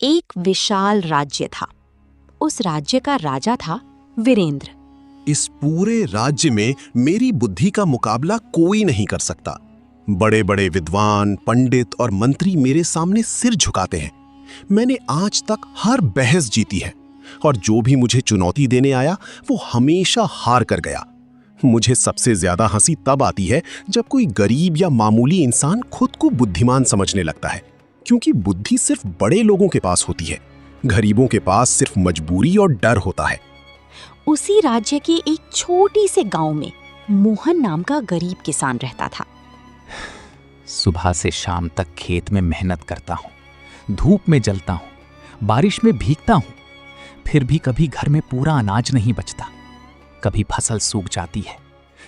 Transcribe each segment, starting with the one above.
एक विशाल राज्य था। उस राज्य का राजा था वीरेंद्र। इस पूरे राज्य में मेरी बुद्धि का मुकाबला कोई नहीं कर सकता। बड़े बड़े विद्वान, पंडित और मंत्री मेरे सामने सिर झुकाते हैं। मैंने आज तक हर बहस जीती है और जो भी मुझे चुनौती देने आया वो हमेशा हार कर गया। मुझे सबसे ज्यादा हंसी तब आती है जब कोई गरीब या मामूली इंसान खुद को बुद्धिमान समझने लगता है, क्योंकि बुद्धि सिर्फ बड़े लोगों के पास होती है। गरीबों के पास सिर्फ मजबूरी और डर होता है। उसी राज्य के एक छोटी से गांव में मोहन नाम का गरीब किसान रहता था। सुबह से शाम तक खेत में मेहनत करता हूँ, धूप में जलता हूँ, बारिश में भीगता हूँ, फिर भी कभी घर में पूरा अनाज नहीं बचता। कभी फसल सूख जाती है,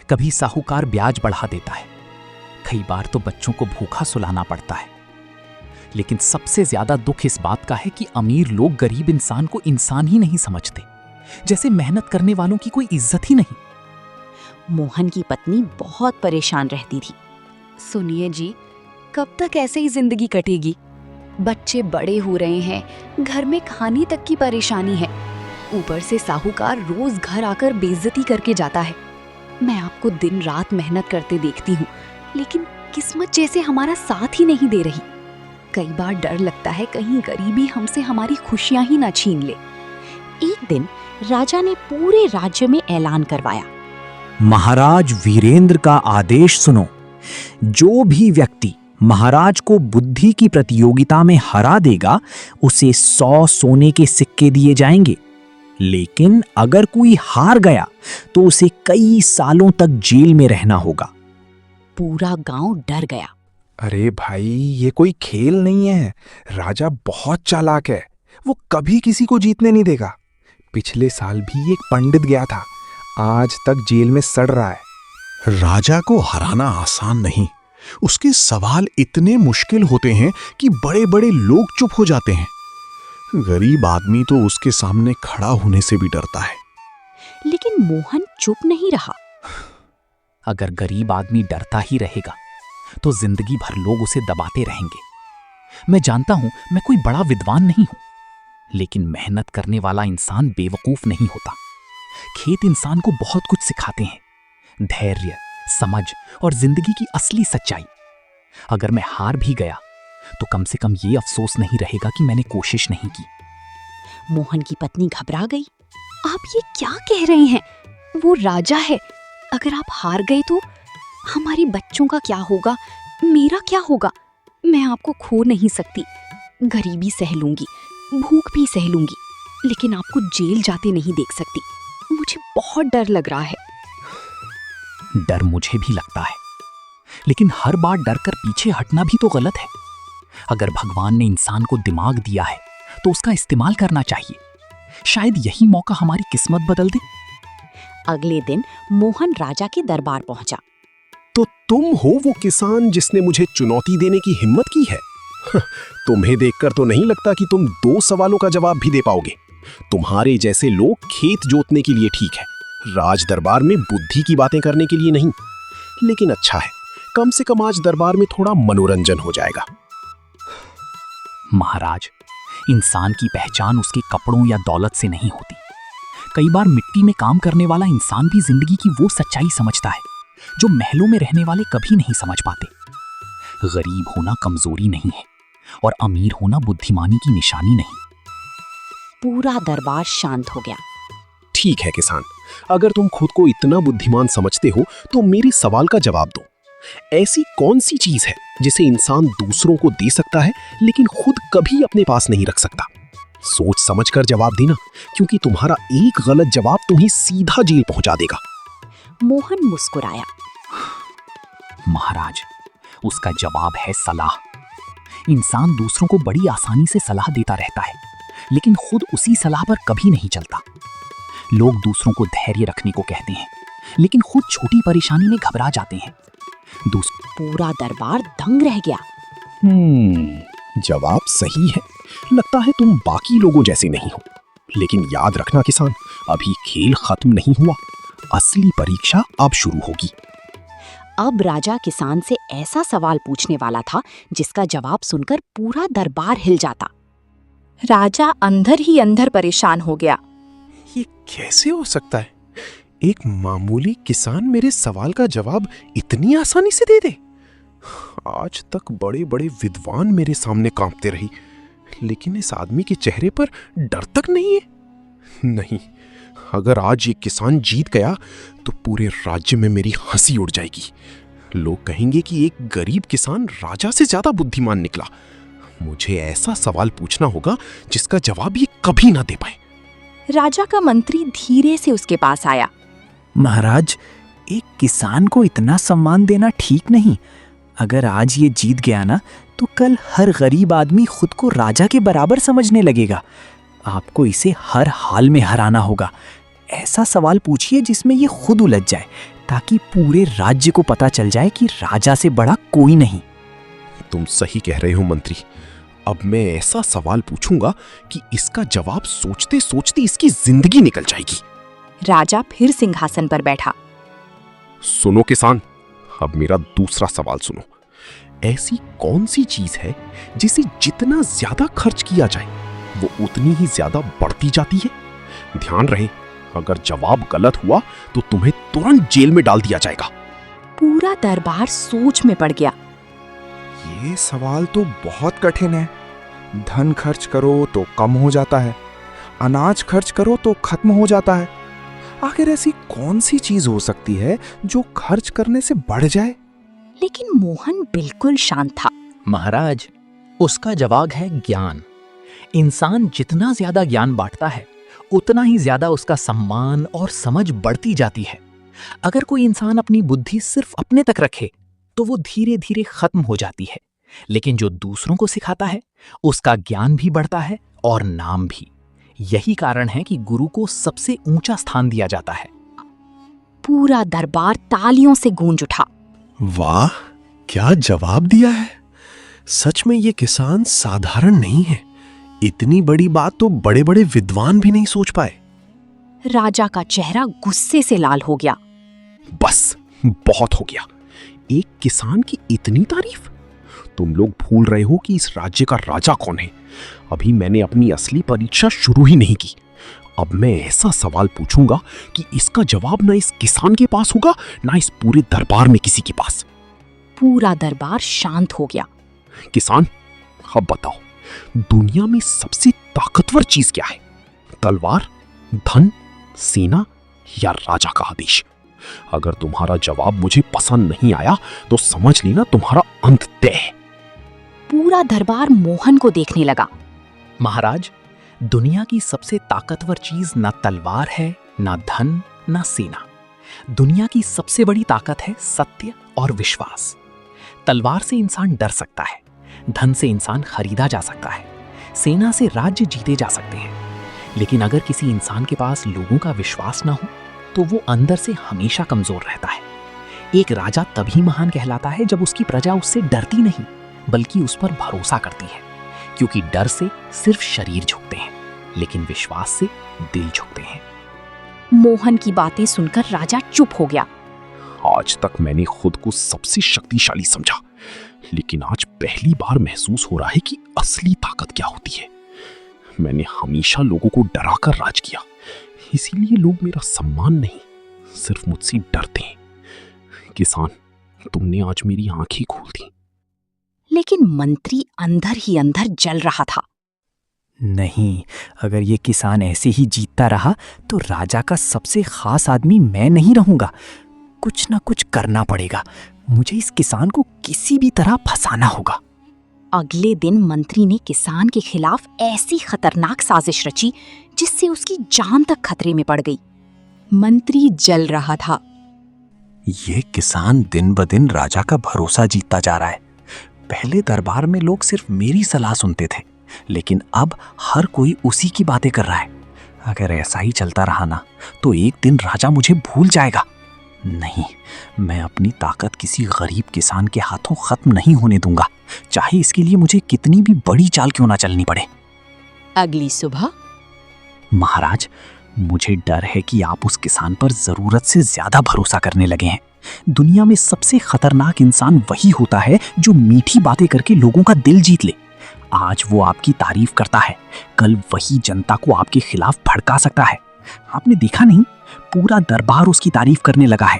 कभी साहूकार ब्याज बढ़ा देता है, कई बार तो बच्चों को भूखा सुलाना पड़ता है। लेकिन सबसे ज्यादा दुख इस बात का है कि अमीर लोग गरीब इंसान को इंसान ही नहीं समझते, जैसे मेहनत करने वालों की कोई इज्जत ही नहीं। मोहन की पत्नी बहुत परेशान रहती थी। सुनिए जी, कब तक ऐसे ही जिंदगी कटेगी? बच्चे बड़े हो रहे हैं, घर में खाने तक की परेशानी है, ऊपर से साहूकार रोज घर आकर बेइज्जती करके जाता है। मैं आपको दिन रात मेहनत करते देखती हूँ, लेकिन किस्मत जैसे हमारा साथ ही नहीं दे रही। कई बार डर लगता है कहीं गरीबी हमसे हमारी खुशियां ही ना छीन ले। एक दिन राजा ने पूरे राज्य में ऐलान करवाया, महाराज वीरेंद्र का आदेश सुनो। जो भी व्यक्ति महाराज को बुद्धि की प्रतियोगिता में हरा देगा उसे 100 सोने के सिक्के दिए जाएंगे, लेकिन अगर कोई हार गया तो उसे कई सालों तक जेल में रहना होगा। पूरा गांव डर गया। अरे भाई, ये कोई खेल नहीं है। राजा बहुत चालाक है, वो कभी किसी को जीतने नहीं देगा। पिछले साल भी एक पंडित गया था, आज तक जेल में सड़ रहा है। राजा को हराना आसान नहीं। उसके सवाल इतने मुश्किल होते हैं कि बड़े बड़े लोग चुप हो जाते हैं। गरीब आदमी तो उसके सामने खड़ा होने से भी डरता है। लेकिन मोहन चुप नहीं रहा। अगर गरीब आदमी डरता ही रहेगा तो जिंदगी भर लोग उसे दबाते रहेंगे। मैं जानता हूं मैं कोई बड़ा विद्वान नहीं हूं, लेकिन मेहनत करने वाला इंसान बेवकूफ नहीं होता। खेत इंसान को बहुत कुछ सिखाते हैं, धैर्य, समझ और जिंदगी की असली सच्चाई। अगर मैं हार भी गया तो कम से कम ये अफसोस नहीं रहेगा कि मैंने कोशिश नहीं की। मोहन की पत्नी घबरा गई। आप ये क्या कह रहे हैं? वो राजा है, अगर आप हार गए तो हमारे बच्चों का क्या होगा, मेरा क्या होगा? मैं आपको खो नहीं सकती। गरीबी सह लूंगी, भूख भी सह लूंगी, लेकिन आपको जेल जाते नहीं देख सकती। मुझे बहुत डर लग रहा है। डर मुझे भी लगता है, लेकिन हर बार डर कर पीछे हटना भी तो गलत है। अगर भगवान ने इंसान को दिमाग दिया है तो उसका इस्तेमाल करना चाहिए। शायद यही मौका हमारी किस्मत बदल दे। अगले दिन मोहन राजा के दरबार पहुंचा। तो तुम हो वो किसान जिसने मुझे चुनौती देने की हिम्मत की है? तुम्हें देखकर तो नहीं लगता कि तुम 2 सवालों का जवाब भी दे पाओगे। तुम्हारे जैसे लोग खेत जोतने के लिए ठीक है, राज दरबार में बुद्धि की बातें करने के लिए नहीं। लेकिन अच्छा है, कम से कम आज दरबार में थोड़ा मनोरंजन हो जाएगा। महाराज, इंसान की पहचान उसके कपड़ों या दौलत से नहीं होती। कई बार मिट्टी में काम करने वाला इंसान भी जिंदगी की वो सच्चाई समझता है जो महलों में रहने वाले कभी नहीं समझ पाते। गरीब होना कमजोरी नहीं है और अमीर होना बुद्धिमानी की निशानी नहीं। पूरा दरबार शांत हो गया। ठीक है किसान, अगर तुम खुद को इतना बुद्धिमान समझते हो तो मेरे सवाल का जवाब दो। ऐसी कौन सी चीज है जिसे इंसान दूसरों को दे सकता है लेकिन खुद कभी अपने पास नहीं रख सकता? सोच समझकर जवाब देना, क्योंकि तुम्हारा एक गलत जवाब तुम्हें सीधा जेल पहुंचा देगा। मोहन मुस्कुराया। महाराज, उसका जवाब है सलाह। इंसान दूसरों को बड़ी आसानी से सलाह देता रहता है, लेकिन खुद उसी सलाह पर कभी नहीं चलता। लोग दूसरों को धैर्य रखने को कहते हैं, लेकिन खुद छोटी परेशानी में घबरा जाते हैं। पूरा दरबार दंग रह गया। जवाब सही है। लगता है तुम बाकी लोगों जैसे नहीं हो। लेकिन याद रखना किसान, अभी खेल खत्म नहीं हुआ। असली परीक्षा अब शुरू होगी। अब राजा किसान से ऐसा सवाल पूछने वाला था जिसका जवाब सुनकर पूरा दरबार हिल जाता। राजा अंदर ही अंदर परेशान हो गया। ये कैसे हो सकता है? एक मामूली किसान मेरे सवाल का जवाब इतनी आसानी से दे दे। आज तक बड़े बड़े विद्वान मेरे सामने कांपते रही, लेकिन इस आदमी के चेहरे पर डर तक नहीं है। नहीं, अगर आज ये किसान जीत गया तो पूरे राज्य में मेरी हंसी उड़ जाएगी। लोग कहेंगे कि एक गरीब किसान राजा से ज्यादा बुद्धिमान निकला। मुझे ऐसा सवाल पूछना होगा जिसका जवाब ये कभी ना दे पाए। राजा का मंत्री धीरे से उसके पास आया। महाराज, एक किसान को इतना सम्मान देना ठीक नहीं। अगर आज ये जीत गया ना तो कल हर गरीब आदमी खुद को राजा के बराबर समझने लगेगा। आपको इसे हर हाल में हराना होगा। ऐसा सवाल पूछिए जिसमें ये खुद उलझ जाए, ताकि पूरे राज्य को पता चल जाए कि राजा से बड़ा कोई नहीं। तुम सही कह रहे हो मंत्री। अब मैं ऐसा सवाल पूछूंगा कि इसका जवाब सोचते सोचते इसकी जिंदगी निकल जाएगी। राजा फिर सिंहासन पर बैठा। सुनो किसान, अब मेरा दूसरा सवाल सुनो। ऐसी कौन सी चीज है जिसे जितना ज्यादा खर्च किया जाए वो उतनी ही ज्यादा बढ़ती जाती है? ध्यान रहे, अगर जवाब गलत हुआ तो तुम्हें तुरंत जेल में डाल दिया जाएगा। पूरा दरबार सोच में पड़ गया। ये सवाल तो बहुत कठिन है। धन खर्च करो तो कम हो जाता है, अनाज खर्च करो तो खत्म हो जाता है। आखिर ऐसी कौन सी चीज हो सकती है जो खर्च करने से बढ़ जाए? लेकिन मोहन बिल्कुल शांत था। महाराज, उसका जवाब है ज्ञान। इंसान जितना ज्यादा ज्ञान बांटता है उतना ही ज्यादा उसका सम्मान और समझ बढ़ती जाती है। अगर कोई इंसान अपनी बुद्धि सिर्फ अपने तक रखे तो वो धीरे धीरे खत्म हो जाती है, लेकिन जो दूसरों को सिखाता है उसका ज्ञान भी बढ़ता है और नाम भी। यही कारण है कि गुरु को सबसे ऊंचा स्थान दिया जाता है। पूरा दरबार तालियों से गूंज उठा। वाह, क्या जवाब दिया है! सच में ये किसान साधारण नहीं है। इतनी बड़ी बात तो बड़े बड़े विद्वान भी नहीं सोच पाए। राजा का चेहरा गुस्से से लाल हो गया। बस, बहुत हो गया। एक किसान की इतनी तारीफ? तुम लोग भूल रहे हो कि इस राज्य का राजा कौन है। अभी मैंने अपनी असली परीक्षा शुरू ही नहीं की। अब मैं ऐसा सवाल पूछूंगा कि इसका जवाब ना इस किसान के पास होगा ना इस पूरे दरबार में किसी के पास। पूरा दरबार शांत हो गया। किसान, अब बताओ, दुनिया में सबसे ताकतवर चीज क्या है? तलवार, धन, सेना या राजा का आदेश? अगर तुम्हारा जवाब मुझे पसंद नहीं आया तो समझ लेना तुम्हारा अंत तय है। पूरा दरबार मोहन को देखने लगा। महाराज, दुनिया की सबसे ताकतवर चीज ना तलवार है, ना धन, ना सेना। दुनिया की सबसे बड़ी ताकत है सत्य और विश्वास। तलवार से इंसान डर सकता है, धन से इंसान खरीदा जा सकता है, सेना से राज्य जीते जा सकते हैं। लेकिन अगर किसी इंसान के पास लोगों का विश्वास ना हो तो वो अंदर से हमेशा कमजोर रहता है। एक राजा तभी महान कहलाता है जब उसकी प्रजा उससे डरती नहीं बल्कि उस पर भरोसा करती है, क्योंकि डर से सिर्फ शरीर झुकते हैं लेकिन विश्वास से दिल झुकते हैं। मोहन की बातें सुनकर राजा चुप हो गया। आज तक मैंने खुद को सबसे शक्तिशाली समझा, लेकिन आज पहली बार महसूस हो रहा है कि असली ताकत क्या होती है। मैंने हमेशा लोगों को डराकर राज किया, इसीलिए लोग मेरा सम्मान नहीं सिर्फ मुझसे डरते हैं। किसान, तुमने आज मेरी आंखें खोल दी। लेकिन मंत्री अंदर ही अंदर जल रहा था। नहीं, अगर ये किसान ऐसे ही जीतता रहा तो राजा का सबसे खास आदमी मैं नहीं रहूंगा। कुछ ना कुछ करना पड़ेगा। मुझे इस किसान को किसी भी तरह फंसाना होगा। अगले दिन मंत्री ने किसान के खिलाफ ऐसी खतरनाक साजिश रची जिससे उसकी जान तक खतरे में पड़ गई। मंत्री जल रहा था। ये किसान दिन ब दिन राजा का भरोसा जीतता जा रहा है। पहले दरबार में लोग सिर्फ मेरी सलाह सुनते थे, लेकिन अब हर कोई उसी की बातें कर रहा है। अगर ऐसा ही चलता रहा ना तो एक दिन राजा मुझे भूल जाएगा। नहीं, मैं अपनी ताकत किसी गरीब किसान के हाथों खत्म नहीं होने दूंगा, चाहे इसके लिए मुझे कितनी भी बड़ी चाल क्यों ना चलनी पड़े। अगली सुबह महाराज, मुझे डर है कि आप उस किसान पर जरूरत से ज्यादा भरोसा करने लगे हैं। दुनिया में सबसे खतरनाक इंसान वही होता है जो मीठी बातें करके लोगों का दिल जीत ले। आज वो आपकी तारीफ करता है, कल वही जनता को आपके खिलाफ भड़का सकता है। आपने देखा नहीं, पूरा दरबार उसकी तारीफ करने लगा है।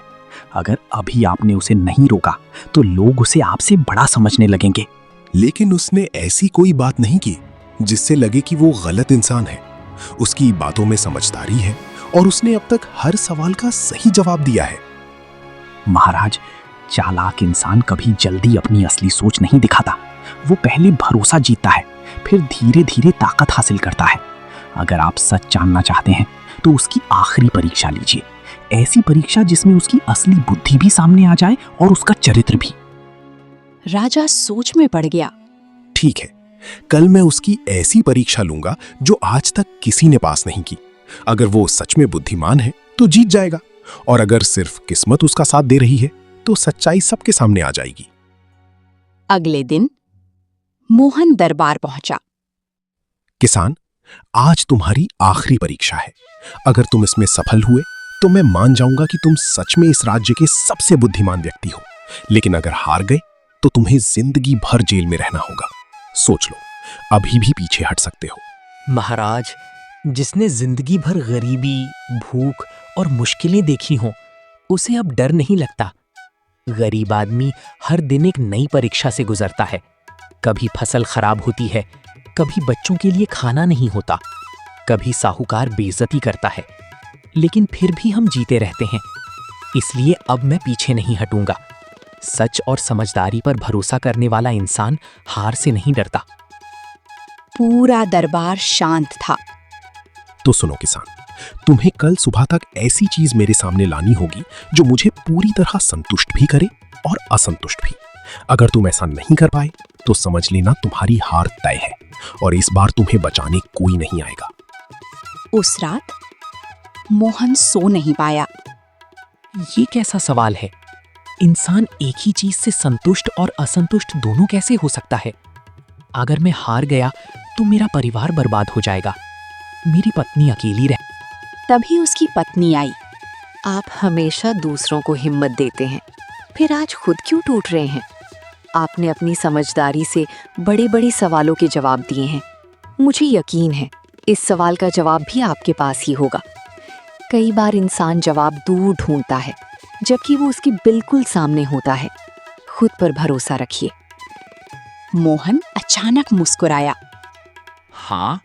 अगर अभी आपने उसे नहीं रोका तो लोग उसे आपसे बड़ा समझने लगेंगे। लेकिन उसने ऐसी कोई बात नहीं की जिससे लगे कि वो गलत इंसान है। उसकी बातों में समझदारी है और उसने अब तक हर सवाल का सही जवाब दिया है। महाराज, चालाक इंसान कभी जल्दी अपनी असली सोच नहीं दिखाता। वो पहले भरोसा जीतता है, फिर धीरे धीरे ताकत हासिल करता है। अगर आप सच जानना चाहते हैं तो उसकी आखिरी परीक्षा लीजिए, ऐसी परीक्षा जिसमें उसकी असली बुद्धि भी सामने आ जाए और उसका चरित्र भी। राजा सोच में पड़ गया। ठीक है, कल मैं उसकी ऐसी परीक्षा लूंगा जो आज तक किसी ने पास नहीं की। अगर वो सच में बुद्धिमान है तो जीत जाएगा, और अगर सिर्फ किस्मत उसका साथ दे रही है तो सच्चाई सबके सामने आ जाएगी। अगले दिन मोहन दरबार पहुंचा। किसान, आज तुम्हारी आखिरी परीक्षा है। अगर तुम इसमें सफल हुए तो मैं मान जाऊंगा कि तुम सच में इस राज्य के सबसे बुद्धिमान व्यक्ति हो। लेकिन अगर हार गए तो तुम्हें जिंदगी भर जेल में रहना होगा। सोच लो, अभी भी पीछे हट सकते हो। महाराज, जिसने जिंदगी भर गरीबी, भूख और मुश्किलें देखी हों, उसे अब डर नहीं लगता। गरीब आदमी हर दिन एक नई परीक्षा से गुजरता है। कभी फसल खराब होती है, कभी बच्चों के लिए खाना नहीं होता, कभी साहूकार बेइज्जती करता है, लेकिन फिर भी हम जीते रहते हैं। इसलिए अब मैं पीछे नहीं हटूंगा। सच और समझदारी पर भरोसा करने वाला इंसान हार से नहीं डरता। पूरा दरबार शांत था। तो सुनो किसान, तुम्हें कल सुबह तक ऐसी चीज मेरे सामने लानी होगी जो मुझे पूरी तरह संतुष्ट भी करे और असंतुष्ट भी। अगर तुम ऐसा नहीं कर पाए तो समझ लेना तुम्हारी हार तय है, और इस बार तुम्हें बचाने कोई नहीं आएगा। उस रात मोहन सो नहीं पाया। ये कैसा सवाल है? इंसान एक ही चीज से संतुष्ट और असंतुष्ट दोनों कैसे हो सकता है? अगर मैं हार गया तो मेरा परिवार बर्बाद हो जाएगा, मेरी पत्नी अकेली रह। तभी उसकी पत्नी आई। आप हमेशा दूसरों को हिम्मत देते हैं, फिर आज खुद क्यों टूट रहे हैं? आपने अपनी समझदारी से बड़े बड़े सवालों के जवाब दिए हैं। मुझे यकीन है इस सवाल का जवाब भी आपके पास ही होगा। कई बार इंसान जवाब दूर ढूंढता है, जबकि वो उसके बिल्कुल सामने होता है। खुद पर भरोसा रखिए। मोहन अचानक मुस्कुराया। हाँ,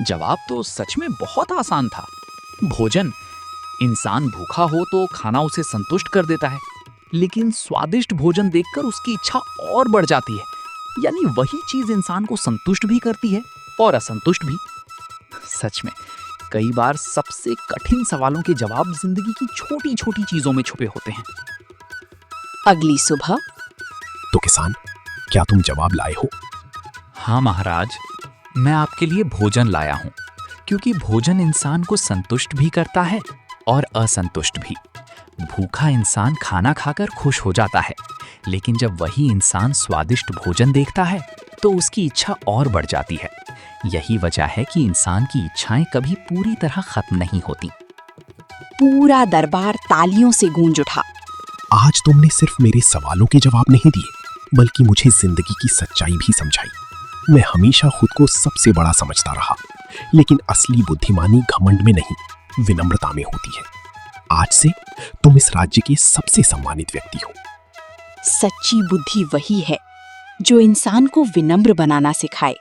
जवाब तो सच में बहुत आसान था। भोजन। इंसान भूखा हो तो खाना उसे संतुष्ट कर देता है, लेकिन स्वादिष्ट भोजन देखकर उसकी इच्छा और बढ़ जाती है। यानी वही चीज इंसान को संतुष्ट भी करती है और असंतुष्ट भी। सच में कई बार सबसे कठिन सवालों के जवाब जिंदगी की छोटी छोटी चीजों में छुपे होते हैं। अगली सुबह तो किसान, क्या तुम जवाब लाए हो? हाँ महाराज, मैं आपके लिए भोजन लाया हूँ, क्योंकि भोजन इंसान को संतुष्ट भी करता है और असंतुष्ट भी। भूखा इंसान खाना खाकर खुश हो जाता है, लेकिन जब वही इंसान स्वादिष्ट भोजन देखता है तो उसकी इच्छा और बढ़ जाती है। यही वजह है कि इंसान की इच्छाएं कभी पूरी तरह खत्म नहीं होती। पूरा दरबार तालियों से गूंज उठा। आज तुमने सिर्फ मेरे सवालों के जवाब नहीं दिए, बल्कि मुझे जिंदगी की सच्चाई भी समझाई। मैं हमेशा खुद को सबसे बड़ा समझता रहा, लेकिन असली बुद्धिमानी घमंड में नहीं, विनम्रता में होती है। आज से तुम इस राज्य के सबसे सम्मानित व्यक्ति हो। सच्ची बुद्धि वही है जो इंसान को विनम्र बनाना सिखाए।